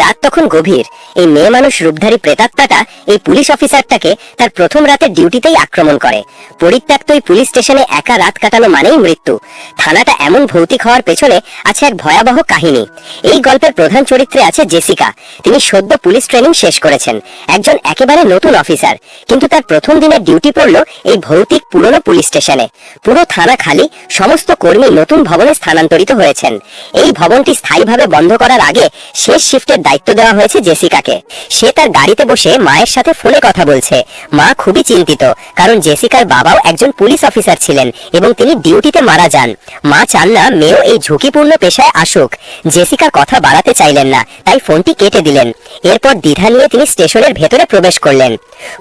রাত তখন গভীর। এই মেয়ে মানুষ রূপধারী প্রেতাত্মাটা এই পুলিশ অফিসারটাকে তার প্রথম রাতের ডিউটিতেই আক্রমণ করে। পরিত্যক্ত এই পুলিশ স্টেশনে একা রাত কাটানো মানেই মৃত্যু। থানাটা এমন ভৌতিক হওয়ার পেছনে আছে এক ভয়াবহ কাহিনী। এই গল্পের প্রধান চরিত্রে আছে জেসিকা। তিনি সদ্য পুলিশ ট্রেনিং শেষ করেছেন, একজন একেবারে নতুন অফিসার। কিন্তু তার প্রথম দিনের ডিউটি পড়ল এই ভৌতিক পুরনো পুলিশ স্টেশনে। পুরো থানা খালি, সমস্ত কর্মী নতুন ভবনে স্থানান্তরিত হয়েছেন। এই ভবনটি স্থায়ীভাবে বন্ধ করার আগে শেষ শিফটের দায়িত্ব দেওয়া হয়েছে জেসিকাকে। সে তার গাড়িতে বসে মায়ের সাথে ফোনে কথা বলছে। মা খুবই চিন্তিত, কারণ জেসিকার বাবাও একজন পুলিশ অফিসার ছিলেন এবং তিনি ডিউটিতে মারা যান। মা চান না মেয়েও এই ঝুঁকিপূর্ণ পেশায় আসুক। জেসিকা কথা বাড়াতে চাইলেন না, তাই ফোনটি কেটে দিলেন। এরপর দ্বিধা নিয়ে তিনি স্টেশনের ভেতরে প্রবেশ করলেন।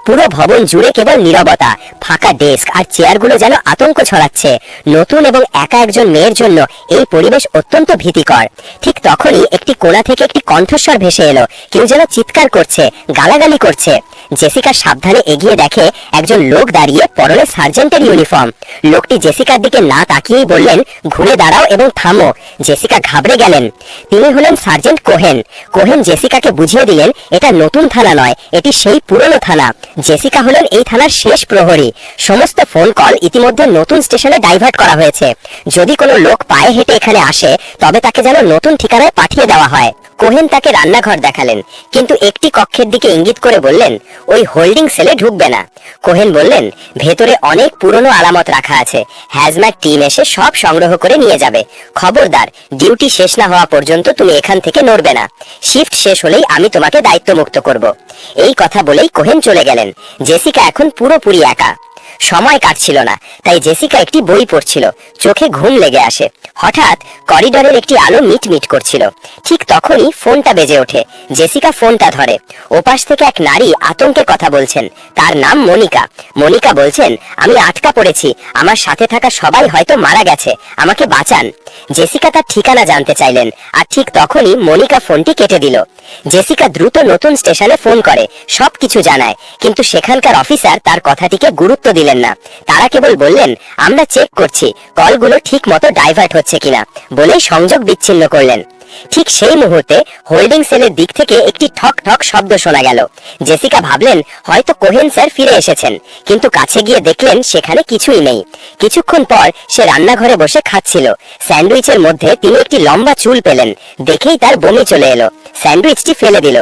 পুরো ভবন জুড়ে কেবল নীরবতা, ফাঁকা ডেস্ক আর চেয়ারগুলো যেন আতঙ্ক ছড়াচ্ছে। নতুন এবং একা একজন মেয়ের জন্য এই পরিবেশ অত্যন্ত ভীতিকর। ঠিক তখনই একটি কোণা থেকে একটি কণ্ঠস্বর ভেসে এলো। কেউ যেন চিৎকার করছে, গালাগালি করছে। জেসিকা সাবধানে এগিয়ে দেখে একজন লোক দাঁড়িয়ে, পরনে সার্জেন্টের ইউনিফর্ম। লোকটি জেসিকার দিকে না তাকিয়েই বললেন, ঘুরে দাঁড়াও এবং থামো। জেসিকা ঘাবড়ে গেলেন। তিনি হলেন সার্জেন্ট কোহেন। কোহেন জেসিকাকে বুঝিয়ে দিলেন, এটা নতুন থানা নয়, এটি সেই পুরনো থানা। জেসিকা হলেন এই থানার শেষ প্রহরী। সমস্ত ফোন কল ইতিমধ্যে নতুন স্টেশনে ডাইভার্ট করা হয়েছে। যদি কোনো লোক পায়ে হেঁটে এখানে আসে, তবে তাকে যেন নতুন ঠিকানায় পাঠিয়ে দেওয়া হয়। কোহেন তাকে রান্নাঘর দেখালেন, কিন্তু একটি কক্ষের দিকে ইঙ্গিত করে বললেন, ওই হোল্ডিং সেলে ঢুকবে না। কোহেন বললেন, ভেতরে অনেক পুরনো আলামত রাখা আছে, হ্যাজম্যাট টিম এসে সব সংগ্রহ করে নিয়ে যাবে। খবরদার, ডিউটি শেষ না হওয়া পর্যন্ত তুমি এখান থেকে নড়বে না। শিফট শেষ হলেই আমি তোমাকে দায়িত্ব মুক্ত করব। এই কথা বলেই কোহেন চলে গেলেন। জেসিকা এখন পুরোপুরি একা। সময় কাটছিল না, তাই জেসিকা একটি বই পড়ছিল। চোখে ঘুম লেগে আসে। হঠাৎ করিডোরের একটি আলো মিটমিট করছিল। ঠিক তখনই ফোনটা বেজে ওঠে। জেসিকা ফোনটা ধরে। ওপাশ থেকে এক নারী আতঙ্কে কথা বলছেন। তার নাম মনিকা। মনিকা বলছেন, আমি আটকা পড়েছি, আমার সাথে থাকা সবাই হয়তো মারা গেছে, আমাকে বাঁচান। জেসিকা তার ঠিকানা জানতে চাইলেন, আর ঠিক তখনই মনিকা ফোনটি কেটে দিল। জেসিকা দ্রুত নতুন স্টেশনে ফোন করে সবকিছু জানায়, কিন্তু সেখানকার অফিসার তার কথাটিকে গুরুত্ব দিলেন না। তারা কেবল বললেন, আমরা চেক করছি কলগুলো ঠিক মতো ডাইভার্ট হচ্ছে কিনা, বলে সংযোগ বিচ্ছিন্ন করলেন। ঠিক সেই মুহূর্তে হোল্ডিং সেলের দিক থেকে একটি ঠক ঠক শব্দ শোনা গেল। জেসিকা ভাবলেন হয়তো কোহেন স্যার ফিরে এসেছেন, কিন্তু কাছে গিয়ে দেখলেন সেখানে কিছুই নেই। কিছুক্ষণ পর সে রান্নাঘরে বসে খাচ্ছিল। স্যান্ডউইচের মধ্যে তিনি একটি লম্বা চুল পেলেন। দেখেই তার বমি চলে এলো। স্যান্ডউইচটি ফেলে দিল।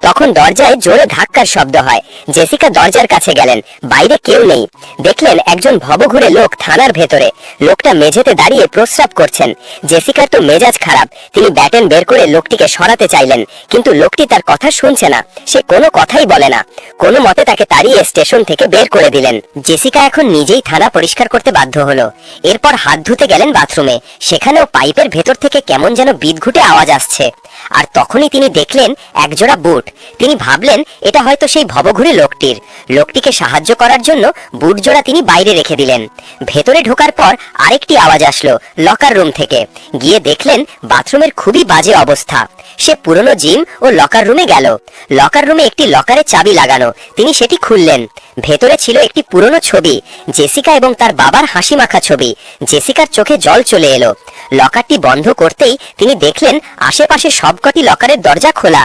তখন দরজায় জোরে ধাক্কার শব্দ হয়। জেসিকা দরজার কাছে গেলেন। বাইরে কেউ নেই। দেখলেন একজন ভবঘুরে লোক থানার ভেতরে। লোকটা মেঝেতে দাঁড়িয়ে প্রস্রাব করছেন। জেসিকার তো মেজাজ খারাপ। তিনি ব্যাটন বের করে লোকটিকে সরাতে চাইলেন, কিন্তু লোকটি তার কথা শুনছে না। সে কোনো কথাই বলে না। কোনো মতে তাকে তাড়িয়ে স্টেশন থেকে বের করে দিলেন। জেসিকা এখন নিজেই থানা পরিষ্কার করতে বাধ্য হলো। এরপর হাত ধুতে গেলেন বাথরুমে। সেখানেও পাইপের ভেতর থেকে কেমন যেন বিদঘুটে আওয়াজ আসছে। আর তখনই তিনি দেখলেন একজোড়া বুট। তিনি ভাবলেন এটা হয়তো সেই ভবঘুরে লোকটির। লোকটিকে সাহায্য করার জন্য বুট জোড়া তিনি বাইরে রেখে দিলেন। ভেতরে ঢোকার পর আরেকটি আওয়াজ আসলো লকার রুম থেকে। গিয়ে দেখলেন বাথরুমের খুবই বাজে অবস্থা। সে পুরনো জিম ও লকার রুমে গেল। লকার রুমে একটি লকারে চাবি লাগানো। তিনি সেটি খুললেন। ভেতরে ছিল একটি পুরনো ছবি, জেসিকা এবং তার বাবার হাসি মাখা ছবি। জেসিকার চোখে জল চলে এলো। লকারটি বন্ধ করতেই তিনি দেখলেন আশেপাশে সবকটি লকারের দরজা খোলা।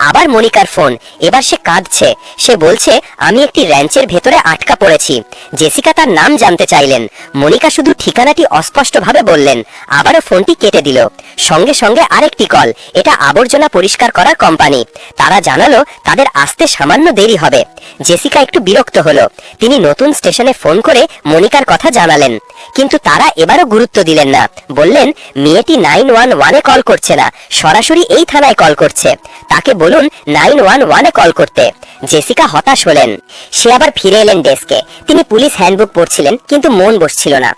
আবার মনিকার ফোন। এবার সে কাঁদছে। সে বলছে, আমি একটি র্যাঞ্চের ভেতরে আটকা পড়েছি। জেসিকা তার নাম জানতে চাইলেন। মনিকা শুধু ঠিকানাটি অস্পষ্টভাবে বললেন। আবারও ফোনটি কেটে দিল। সঙ্গে সঙ্গে আরেকটি কল। এটা আবর্জনা পরিষ্কার করার কোম্পানি। তারা জানালো তাদের আসতে সামান্য দেরি হবে। জেসিকা একটু বিরক্ত হলো। তিনি নতুন স্টেশনে ফোন করে মনিকার কথা জানালেন, কিন্তু তারা এবারও গুরুত্ব দিলেন না। বললেন, মেয়েটি 911-এ কল করছে না, সরাসরি এই থানায় কল করছে। তাকে বলুন 911-এ কল করতে। জেসিকা হতাশ হলেন। সে আবার ফিরে এলেন ডেস্কে। তিনি পুলিশ হ্যান্ডবুক পড়ছিলেন, কিন্তু মন বসছিল না।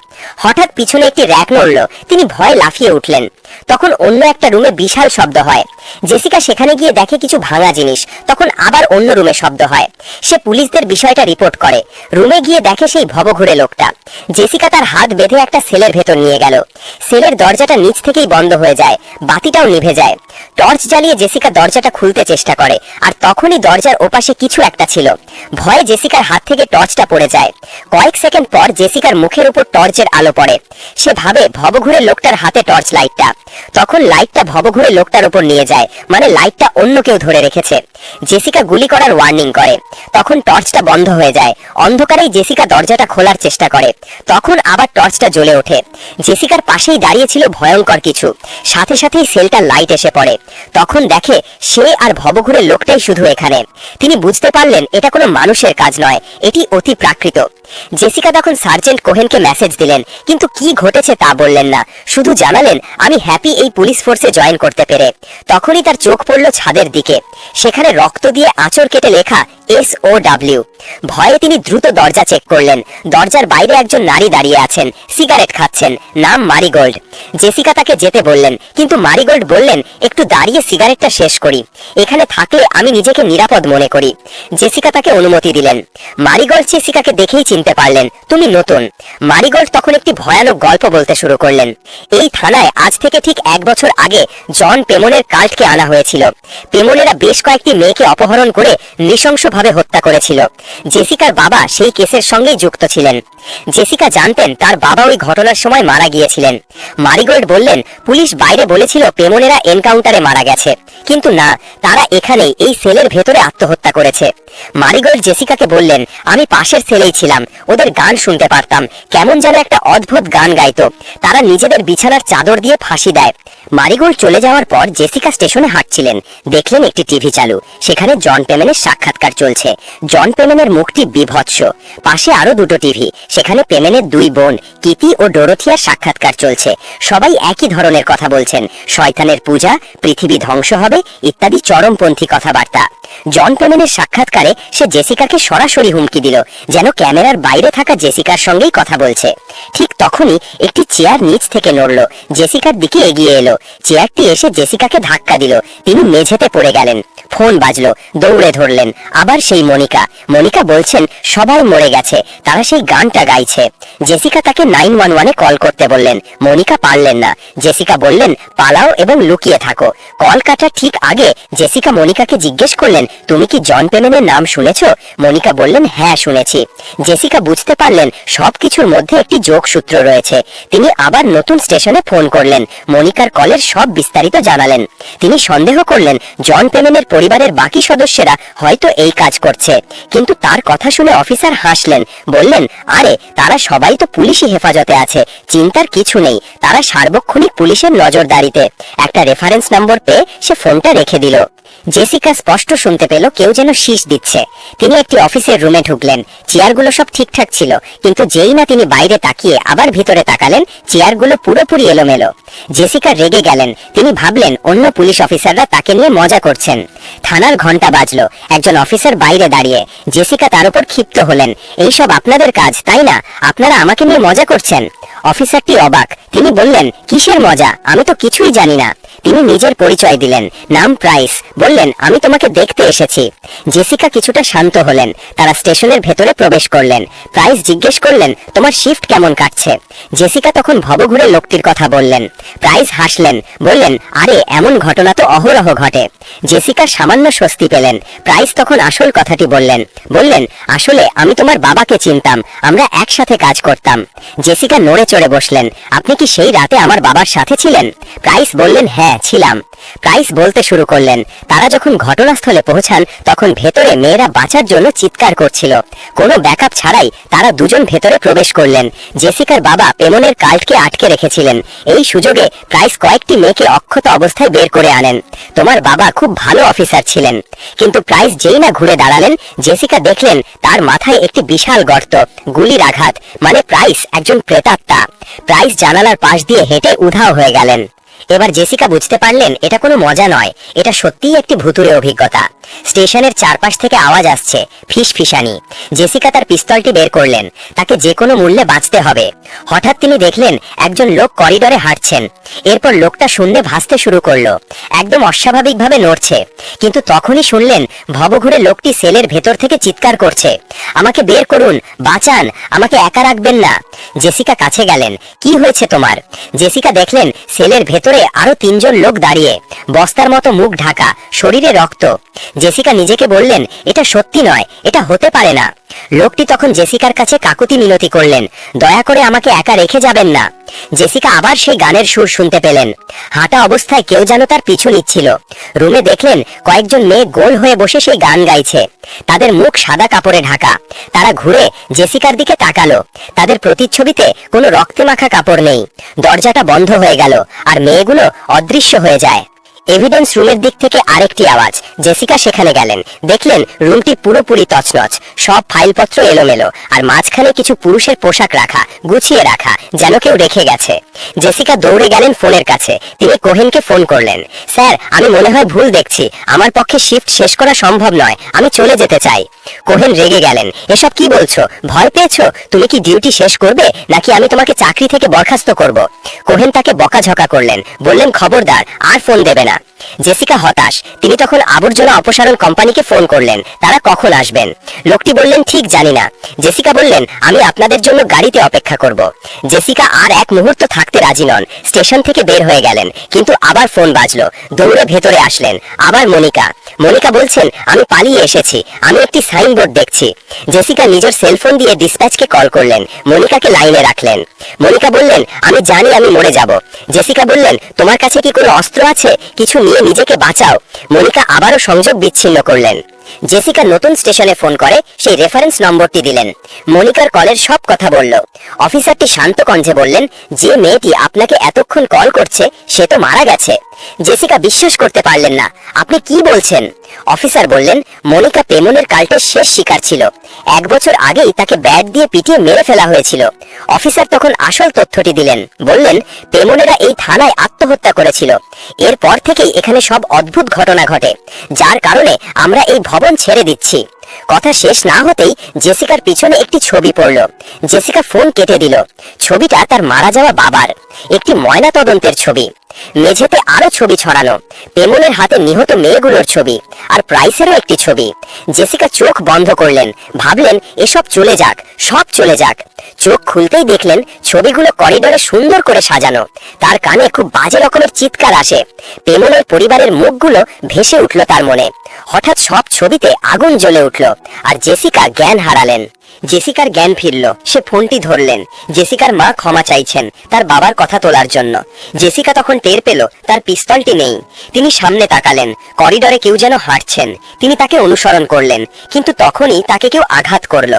হঠাৎ পিছনে একটি র‍্যাক নড়ল। তিনি ভয়ে লাফিয়ে উঠলেন। তখন অন্য একটা রুমে বিশাল শব্দ হয়। জেসিকা সেখানে গিয়ে দেখে কিছু ভাঙা জিনিস। তখন আবার অন্য রুমে শব্দ হয়। সে পুলিশদের বিষয়টা রিপোর্ট করে। রুমে গিয়ে দেখে সেই ভবঘুরে লোকটা। জেসিকা তার হাত বেঁধে একটা সেলের ভেতর নিয়ে গেল। সেলের দরজাটা নিচ থেকেই বন্ধ হয়ে যায়। বাতিটাও নিভে যায়। টর্চ জ্বালিয়ে জেসিকা দরজাটা খুলতে চেষ্টা করে, আর তখনই দরজার ওপাশে কিছু একটা ছিল। ভয়ে জেসিকার হাত থেকে টর্চটা পড়ে যায়। কয়েক সেকেন্ড পর জেসিকার মুখের উপর টর্চের আলো পড়ে। সে ভাবে ভবঘুরে লোকটার হাতে টর্চ লাইটটা। তখন লাইটটা ভবঘুরে লোকটার উপর নিয়ে যায়, মানে লাইটটা অন্য কেউ ধরে রেখেছে। জেসিকা গুলি করার ওয়ার্নিং করে। তখন টর্চটা বন্ধ হয়ে যায়। অন্ধকারেই জেসিকা দরজাটা খোলার চেষ্টা করে। তখন আবার টর্চটা জ্বলে ওঠে। জেসিকার পাশেই দাঁড়িয়ে ছিল ভয়ঙ্কর কিছু। সাথে সাথেই সেলটার লাইট এসে পড়ে। তখন দেখে সে আর ভবঘুরে লোকটাই শুধু এখানে। তিনি বুঝতে পারলেন এটা কোনো মানুষের কাজ নয়, এটি অতি প্রাকৃত। জেসিকা তখন সার্জেন্ট কোহেনকে মেসেজ দিলেন, কিন্তু কি ঘটেছে তা বললেন না। শুধু জানালেন, আমি হ্যাপি এই পুলিশ ফোর্সে জয়েন করতে পেরে। তখনই তার চোখ পড়ল ছাদের দিকে। সেখানে রক্ত দিয়ে আঁচড় কেটে লেখা SOW। ভয়ে তিনি দ্রুত দরজা চেক করলেন। দরজার বাইরে একজন নারী দাঁড়িয়ে আছেন, সিগারেট খাচ্ছেন, নাম মারিগোল্ড। জেসিকা তাকে যেতে বললেন, কিন্তু মারিগোল্ড বললেন, একটু দাঁড়িয়ে সিগারেটটা শেষ করি, এখানে থাকলে আমি নিজেকে নিরাপদ মনে করি। জেসিকা তাকে অনুমতি দিলেন। মারিগোল্ড জেসিকাকে দেখেই চিনতে পারলেন, তুমি নতুন। মারিগোল্ড তখন একটি ভয়ানক গল্প বলতে শুরু করলেন। এই থানায় আজ থেকে ঠিক 1 বছর আগে জন পেমনের কাল্টকে আনা হয়েছিল। পেমনেরা বেশ কয়েকটি মেয়েকে অপহরণ করে নৃশংসভাবে হত্যা করেছিল। জেসিকার বাবা সেই কেসের সঙ্গেই যুক্ত ছিলেন। জেসিকা জানতেন তার বাবা ওই ঘটনার সময় মারা গিয়েছিলেন। মারিগোল্ড বললেন, পুলিশ বাইরে বলেছিল পেমনেরা এনকাউন্টারে মারা গেছে, কিন্তু না, তারা এখানেই এই সেলের ভেতরে আত্মহত্যা করেছে। মারিগোল্ড জেসিকাকে বললেন, আমি পাশের সেলেই ছিলাম, ওদের গান শুনতে পারতাম, কেমন যেন একটা অদ্ভুত গান গাইতো। তারা নিজেদের বিছানার চাদর দিয়ে ফাঁসি দেয়। মারিগোল্ড চলে যাওয়ার পর জেসিকা স্টেশনে হাঁটছিলেন। দেখলেন একটি টিভি চালু, সেখানে জন পেমেনের সাক্ষাৎকার চলছে। জন পেমেনের মুখটি বিভৎস। পাশে আরো দুটো টিভি, সেখানে পেমেনের 2 বোন কিটি ও ডোরোথিয়ার সাক্ষাৎকার চলছে। সবাই একই ধরনের কথা বলছেন, শয়তানের পূজা, পৃথিবী ধ্বংস হবে ইত্যাদি চরমপন্থী কথাবার্তা। জন পেমেনের সাক্ষাৎকারে সে জেসিকাকে সরাসরি হুমকি দিল, যেন ক্যামেরার বাইরে থাকা জেসিকার সঙ্গেই কথা বলছে। ঠিক তখনই একটি চেয়ার নিচ থেকে নড়ল, জেসিকার দিকে এগিয়ে এলো। চেয়ারটি এসে জেসিকাকে ধাক্কা দিল, তিনি মেঝেতে পড়ে গেলেন। ফোন বাজলো, দৌড়ে ধরলেন। আবার সেই মনিকা। মনিকা বলছেন সবাই মরে গেছে, তারা সেই গানটা গাইছে। জেসিকা তাকে 911-এ কল করতে বললেন। মনিকা পারলেন না। জেসিকা বললেন, পালাও এবং লুকিয়ে থাকো। কল কাটার ঠিক আগে জেসিকা মনিকাকে জিজ্ঞেস করলেন, তুমি কি জন পেমেনের নাম শুনেছ? মনিকা বললেন, হ্যাঁ শুনেছি। জেসিকা বুঝতে পারলেন সবকিছুর মধ্যে একটি যোগসূত্র রয়েছে। তিনি আবার নতুন স্টেশনে ফোন করলেন, মনিকার কলের সব বিস্তারিত জানালেন। তিনি সন্দেহ করলেন জন পেমেনের পরিবারের বাকি সদস্যরা হয়তো এই কাজ করছে, কিন্তু তার কথা শুনে অফিসার হাসলেন, বললেন, আরে তারা সবাই তো পুলিশি হেফাজতে আছে, চিন্তার কিছু নেই, তারা সার্বক্ষণিক পুলিশের নজরদারিতে। একটা রেফারেন্স নম্বর পেয়ে সে ফোনটা রেখে দিল। জেসিকা স্পষ্ট শুনতে পেল কেউ যেন শীষ দিচ্ছে। তিনি একটি অফিসের রুমে ঢুকলেন। চেয়ারগুলো সব ঠিকঠাক ছিল, কিন্তু যেই না তিনি বাইরে তাকিয়ে আবার ভিতরে তাকালেন, চেয়ারগুলো পুরোপুরি এলোমেলো। জেসিকা রেগে গেলেন। তিনি ভাবলেন অন্য পুলিশ অফিসাররা তাকে নিয়ে মজা করছেন। থানার ঘন্টা বাজলো। একজন অফিসার বাইরে দাঁড়িয়ে। জেসিকা তার উপর ক্ষিপ্ত হলেন, এইসব আপনাদের কাজ তাই না? আপনারা আমাকে নিয়ে মজা করছেন? অফিসারটি অবাক। তিনি বললেন, কিসের মজা? আমি তো কিছুই জানি না। তিনি নিজের পরিচয় দিলেন, নাম প্রাইস। বললেন, আমি তোমাকে দেখতে এসেছি। জেসিকা কিছুটা শান্ত হলেন। তারা স্টেশনের ভেতরে প্রবেশ করলেন। প্রাইস জিজ্ঞেস করলেন, তোমার শিফট কেমন কাটছে? জেসিকা তখন ভবঘুরে লোকটির কথা বললেন। প্রাইস হাসলেন, বললেন, আরে এমন ঘটনা তো অহরহ ঘটে। জেসিকা সামান্য স্বস্তি পেলেন। প্রাইস তখন আসল কথাটি বললেন। বললেন, আসলে আমি তোমার বাবাকে চিনতাম, আমরা একসাথে কাজ করতাম। জেসিকা নড়ে চড়ে বসলেন। আপনি কি সেই রাতে আমার বাবার সাথে ছিলেন? প্রাইস বললেন, হ্যাঁ ছিলাম। প্রাইস বলতে শুরু করলেন, তারা যখন ঘটনাস্থলে পৌঁছান তখন ভেতরে মেয়েরা বাঁচার জন্য চিৎকার করছিল। কোনো ব্যাকআপ ছাড়াই তারা দুজন ভেতরে প্রবেশ করলেন। জেসিকার বাবা পেমনের কাল্টকে আটকে রেখেছিলেন। এই সুযোগে প্রাইস কয়েকটি মেয়েকে অক্ষত অবস্থায় বের করে আনেন। তোমার বাবা খুব ভালো অফিসার ছিলেন। কিন্তু প্রাইস যেই না ঘুরে দাঁড়ালেন, জেসিকা দেখলেন তার মাথায় একটি বিশাল গর্ত, গুলির আঘাত, মানে প্রাইস একজন প্রেতাত্মা। প্রাইস জানালার পাশ দিয়ে হেঁটে উধাও হয়ে গেলেন। এবার জেসিকা বুঝতে পারলেন এটা কোনো মজা নয়, এটা সত্যিই একটি ভুতুড়ে অভিজ্ঞতা। স্টেশনের চারপাশ থেকে আওয়াজ আসছে, ফিসফিসানি। জেসিকা তার পিস্তলটি বের করলেন। তাকে যে কোনো মূল্যে বাঁচতে হবে। হঠাৎ তিনি দেখলেন একজন লোক করিডোরে হাঁটছেন। এরপর লোকটা শূন্যে ভাসতে শুরু করলো, একদম অস্বাভাবিকভাবে নড়ছে। কিন্তু তখনই শুনলেন ভবঘুরে লোকটি সেলের ভেতর থেকে চিৎকার করছে, আমাকে বের করুন, বাঁচান, আমাকে একা রাখবেন না। জেসিকা কাছে গেলেন। কি হয়েছে তোমার? জেসিকা দেখলেন সেলের ভেতর ভেতরে আরো 3 জন লোক দাঁড়িয়ে, বস্তার মতো মুখ ঢাকা, শরীরে রক্ত। জেসিকা নিজেকে বললেন, এটা সত্যি নয়, এটা হতে পারে না। লোকটি তখন জেসিকার কাছে কাকুতি মিনতি করলেন, দয়া করে আমাকে একা রেখে যাবেন না। জেসিকা আবার সেই গানের সুর শুনতে পেলেন। হাঁটা অবস্থায় কেউ যেন তার পিছু নিচ্ছিল। রুমে দেখলেন কয়েকজন মেয়ে গোল হয়ে বসে সেই গান গাইছে। তাদের মুখ সাদা কাপড়ে ঢাকা। তারা ঘুরে জেসিকার দিকে তাকালো। তাদের প্রতিচ্ছবিতে কোনো রক্তে মাখা কাপড় নেই। দরজাটা বন্ধ হয়ে গেল আর মেয়েগুলো অদৃশ্য হয়ে যায়। এভিডেন্স রুমের দিক থেকে আরেকটি আওয়াজ। জেসিকা সেখানে গেলেন, দেখলেন রুমটি পুরোপুরি তছনছ, সব ফাইলপত্র এলোমেলো, আর মাঝখানে কিছু পুরুষের পোশাক রাখা, গুছিয়ে রাখা, যেন কেউ রেখে গেছে। জেসিকা দৌড়ে গেলেন ফোনের কাছে। তিনি কোহেনকে ফোন করলেন, স্যার, আমি মনে হয় ভুল দেখছি, আমার পক্ষে শিফট শেষ করা সম্ভব নয়, আমি চলে যেতে চাই। কোহেন রেগে গেলেন, এসব কি বলছো? ভয় পেয়েছো? তুমি কি ডিউটি শেষ করবে, নাকি আমি তোমাকে চাকরি থেকে বরখাস্ত করব? কোহেন তাকে বকাঝকা করলেন, বললেন, খবরদার, আর ফোন দেবে না। জেসিকা হতাশ। তিনি তখন আবর্জনা অপসারণ কোম্পানিকে ফোন করলেন, তারা কখন আসবেন? লোকটি বললেন, ঠিক জানি না। জেসিকা বললেন, আমি আপনাদের জন্য গাড়িতে অপেক্ষা করব। জেসিকা আর এক মুহূর্ত থাকতে রাজি নন। স্টেশন থেকে বের হয়ে গেলেন, কিন্তু আবার ফোন বাজলো। দৌড়ে ভেতরে আসলেন। আবার মনিকা। মনিকা বলছেন, আমি পালিয়ে এসেছি, আমি একটি সাইনবোর্ড দেখছি। জেসিকা নিজের সেলফোন দিয়ে ডিসপ্যাচকে কল করলেন। মনিকাকে লাইনে রাখলেন। মনিকা বললেন, আমি জানি আমি মরে যাব। জেসিকা বললেন, তোমার কাছে কি কোনো অস্ত্র আছে? কিছু নিয়ে নিজেকে বাঁচাও। মনিকা আবারও সংযোগ বিচ্ছিন্ন করলেন। জেসিকা নতুন স্টেশনে ফোন করে সেই রেফারেন্স নম্বরটি দিলেন। মনিকার কলের সব কথা বলল। অফিসারটি শান্ত কণ্ঠে বললেন, যে মেয়েটি আপনাকে এতক্ষণ কল করছে সে তো মারা গেছে। জেসিকা বিশ্বাস করতে পারলেন না। আপনি কি বলছেন? অফিসার বললেন, মনিকা পেমনের কাল্টের শেষ শিকার ছিল। 1 বছর আগেই তাকে ব্যাট দিয়ে পিটিয়ে মেরে ফেলা হয়েছিল। অফিসার তখন আসল তথ্যটি দিলেন। বললেন, পেমনেরা এই থানায় আত্মহত্যা করেছিল। এরপর থেকেই এখানে সব অদ্ভুত ঘটনা ঘটে, যার কারণে আমরা এই ভবন ছেড়ে দিচ্ছি। কথা শেষ না হতেই জেসিকার পিছনে একটি ছবি পড়ল। জেসিকা ফোন কেটে দিল। ছবিটা তার মারা যাওয়া বাবার, একটি ময়না তদন্তের ছবি। মেঝেতে আরো ছবি ছড়ানো, পেমনের হাতে নিহত মেয়েগুলোর ছবি, আর প্রাইসেরও একটি ছবি। জেসিকা চোখ বন্ধ করলেন, ভাবলেন এসব চলে যাক, সব চলে যাক। চোখ খুলতেই দেখলেন ছবিগুলো করিডোরে সুন্দর করে সাজানো। তার কানে খুব বাজে রকমের চিৎকার আসে। পেমনের পরিবারের মুখগুলো ভেসে উঠল তার মনে। হঠাৎ সব ছবিতে আগুন জ্বলে উঠল, আর জেসিকা জ্ঞান হারালেন। জেসিকার জ্ঞান ফিরল। সে ফোনটি ধরলেন। জেসিকার মা ক্ষমা চাইছেন তার বাবার কথা তোলার জন্য। জেসিকা তখন টের পেল তার পিস্তলটি নেই। তিনি সামনে তাকালেন। করিডোরে কেউ যেন হাঁটছেন। তিনি তাকে অনুসরণ করলেন, কিন্তু তখনই তাকে কেউ আঘাত করল।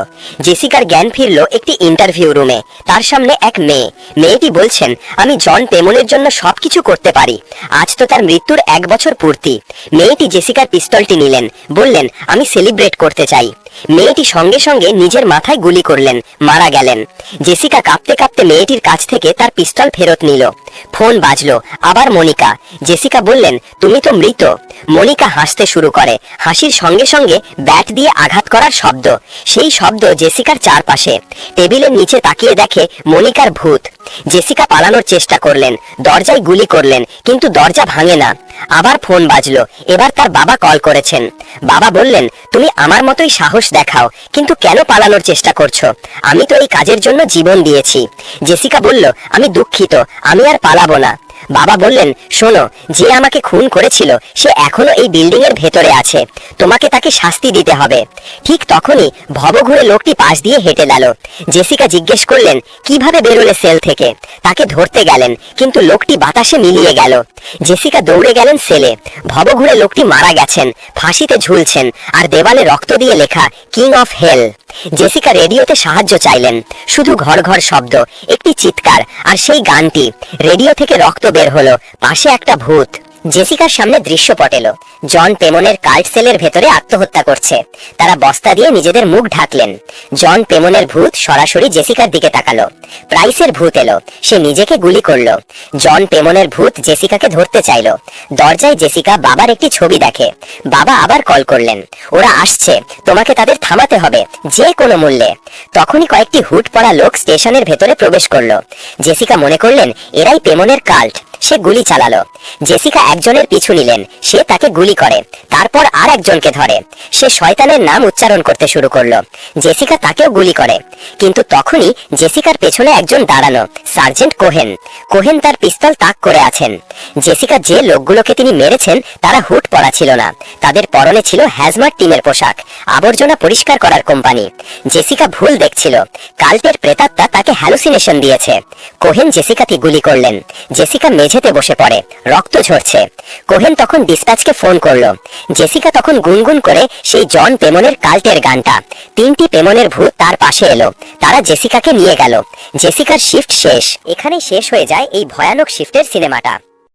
জেসিকার জ্ঞান ফিরল একটি ইন্টারভিউ রুমে। তার সামনে এক মেয়ে। মেয়েটি বলছেন, আমি জন পেমনের জন্য সবকিছু করতে পারি। আজ তো তার মৃত্যুর 1 বছর পূর্তি। মেয়েটি জেসিকার পিস্তলটি নিলেন, বললেন, আমি সেলিব্রেট করতে চাই। মেয়েটি সঙ্গে সঙ্গে নিজের মাথায় গুলি করলেন, মারা গেলেন। জেসিকা কাঁপতে কাঁপতে মেয়েটির কাছ থেকে তার পিস্তল ফেরত নিল। ফোন বাজলো। আবার মনিকা। জেসিকা বললেন, তুমি তো মৃত। মনিকা হাসতে শুরু করে। হাসির সঙ্গে সঙ্গে ব্যাট দিয়ে আঘাত করার শব্দ। সেই শব্দ জেসিকার চারপাশে। টেবিলের নিচে তাকিয়ে দেখে মনিকার ভূত। জেসিকা পালানোর চেষ্টা করলেন, দরজায় গুলি করলেন, কিন্তু দরজা ভাঙে না। আবার ফোন বাজলো। এবার তার বাবা কল করেছেন। বাবা বললেন, তুমি আমার মতোই সাহস দেখাও, কিন্তু কেন পালানোর চেষ্টা করছো? আমি তো এই কাজের জন্য জীবন দিয়েছি। জেসিকা বলল, আমি দুঃখিত, আমি আর পালাবো না। বাবা বললেন, শোনো, যে আমাকে খুন করেছিল সে এখনো এই বিল্ডিং এর ভেতরে আছে। তোমাকে তাকে শাস্তি দিতে হবে। ঠিক তখনই ভবঘুরে লোকটি পাশ দিয়ে হেঁটে গেল। জেসিকা জিজ্ঞেস করলেন, কিভাবে বেরোলে সেল থেকে? তাকে ধরতে গেলেন, কিন্তু লোকটি বাতাসে মিলিয়ে গেল। জেসিকা দৌড়ে গেলেন সেলে। ভবঘুরে লোকটি মারা গেছেন, ফাঁসিতে ঝুলছেন, আর দেওয়ালে রক্ত দিয়ে লেখা কিং অফ হেল। জেসিকা রেডিওতে সাহায্য চাইলেন। শুধু ঘর ঘর শব্দ, একটি চিৎকার, আর সেই গানটি। রেডিও থেকে রক্ত বের হলো, পাশে একটা ভূত। জেসিকার সামনে দৃশ্যপট এলো। জন পেমনের কাল্ট সেলের ভেতরে আত্মহত্যা করছে। তারা বস্তা দিয়ে নিজেদের মুখ ঢাকলেন। জন পেমনের ভূত সরাসরি জেসিকার দিকে তাকালো। প্রাইসের ভূত এলো, সে নিজেকে গুলি করলো। জন পেমনের ভূত জেসিকাকে ধরতে চাইলো। দরজায় জেসিকা বাবার একটি ছবি দেখে। বাবা আবার কল করলেন, ওরা আসছে, তোমাকে তাদের থামাতে হবে যে কোনো মূল্যে। তখনই কয়েকটি হুড পরা লোক স্টেশনের ভেতরে প্রবেশ করলো। জেসিকা মনে করলেন, এরাই পেমনের কাল্ট। সে গুলি চালালো। জেসিকা একজনের পিছু নিলেন, সে তাকে গুলি করে, তারপর আর একজনকে ধরে। সে শয়তানের নাম উচ্চারণ করতে শুরু করলো। জেসিকা তাকেও গুলি করে, কিন্তু তখনই জেসিকার পেছনে একজন দাঁড়ানো, সার্জেন্ট কোহেন। কোহেন তার পিস্তল তাক করে আছেন। জেসিকা যে লোকগুলোকে তিনি মেরেছেন তারা হুড পরা ছিল না, তাদের পরনে ছিল হ্যাজমার্ট টিমের পোশাক, আবর্জনা পরিষ্কার করার কোম্পানি। জেসিকা ভুল দেখছিল, কাল্টের প্রেতাত্মা তাকে হ্যালুসিনেশন দিয়েছে। কোহেন জেসিকাকে গুলি করলেন। জেসিকা মেঝেতে বসে পড়ে, রক্ত ঝরছে। কোহেন তখন ডিসপ্যাচকে ফোন করলো। জেসিকা তখন গুনগুন করে সেই জন পেমনের কাল্টের গানটা। 3টি পেমনের ভূত তার পাশে এলো, তারা জেসিকাকে নিয়ে গেল। জেসিকার শিফট শেষ। এখানেই শেষ হয়ে যায় এই ভয়ানক শিফটের সিনেমাটা।